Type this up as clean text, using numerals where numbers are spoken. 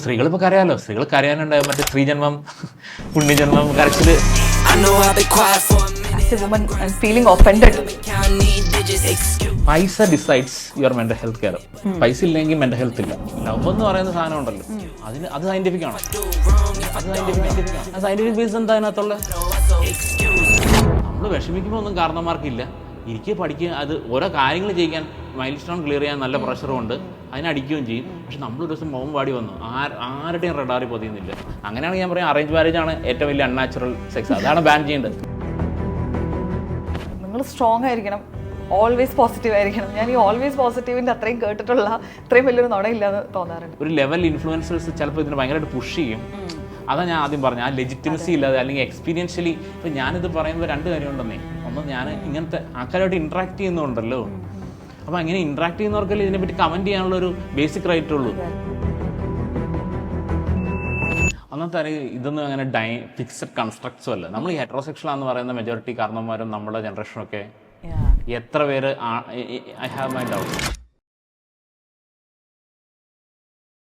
സ്ത്രീകളിപ്പോൾ കരയാലോ, സ്ത്രീകൾ കരയാനുണ്ട്. മറ്റേ സ്ത്രീജന്മം, പുണ്യജന്മം, കരച്ചില്. പൈസ decides your mental health care. പൈസ ഇല്ലെങ്കിൽ മെന്റൽ ഹെൽത്ത് ഇല്ല. ലവ് എന്ന് പറയുന്ന സാധനം ഉണ്ടല്ലോ, അത് സയന്റിഫിക് ആണ്. സയന്റിഫിക് ബേസ് എന്താ അതിനകത്തുള്ള? നമ്മൾ വിഷമിക്കുമ്പോൾ ഒന്നും കാരണന്മാർക്കില്ല. എനിക്ക് പഠിക്കുക, അത് ഓരോ കാര്യങ്ങൾ ചെയ്യാൻ, മൈൽ സ്റ്റോൺ ക്ലിയർ ചെയ്യാൻ നല്ല പ്രഷറുണ്ട്, അതിനടിക്കുകയും ചെയ്യും. പക്ഷെ നമ്മളൊരു ദിവസം മുഖം വാടി വന്നു, ആരുടെയും റഡാറി പൊതിയുന്നില്ല. അങ്ങനെയാണെങ്കിൽ ഞാൻ പറയാം അറേഞ്ച് മാരേജ് ആണ് ഏറ്റവും വലിയ അൺനാച്ചുറൽ സെക്സ്. അതാണ് ബാൻ ചെയ്യേണ്ടത്. നിങ്ങൾ സ്ട്രോങ് ആയിരിക്കണം, ഓൾവേസ് പോസിറ്റീവ് ആയിരിക്കണം. ഞാൻ ഈ ഓൾവേസ് പോസിറ്റീവിൻ്റെ അത്രയും കേട്ടിട്ടുള്ള ഇത്രയും വലിയൊരു നുണയില്ലാന്ന് തോന്നാറുണ്ട്. ഒരു ലെവൽ ഇൻഫ്ലുവൻസേഴ്സ് ചിലപ്പോൾ ഇതിന് ഭയങ്കരമായിട്ട് പുഷ് ചെയ്യും. അതാണ് ഞാൻ ആദ്യം പറഞ്ഞത്, ആ ലെജിറ്റിമസി ഇല്ലാതെ അല്ലെങ്കിൽ എക്സ്പീരിയൻഷ്യലി. ഇപ്പം ഞാനിത് പറയുമ്പോൾ രണ്ട് കാര്യമുണ്ടെന്നേ. ഒന്ന്, ഞാൻ ഇങ്ങനത്തെ ആൾക്കാരുമായിട്ട് ഇൻട്രാക്ട് ചെയ്യുന്നുണ്ടല്ലോ, അപ്പോൾ അങ്ങനെ ഇൻട്രാക്ട് ചെയ്യുന്നവർക്കല്ലേ ഇതിനെപ്പറ്റി കമൻറ്റ് ചെയ്യാനുള്ളൊരു ബേസിക് റൈറ്റ് ഉള്ളൂ. അന്നത്തെ ഇതൊന്നും അങ്ങനെ ഫിക്സഡ് കൺസ്ട്രക്ട്സും അല്ല. നമ്മൾ ഈ ഹെറ്ററോസെക്ഷൽ എന്ന് പറയുന്ന മെജോറിറ്റി കാരണന്മാരും നമ്മുടെ ജനറേഷനൊക്കെ എത്ര പേര്, ഐ ഹാവ് മൈ ഡൗട്ട്.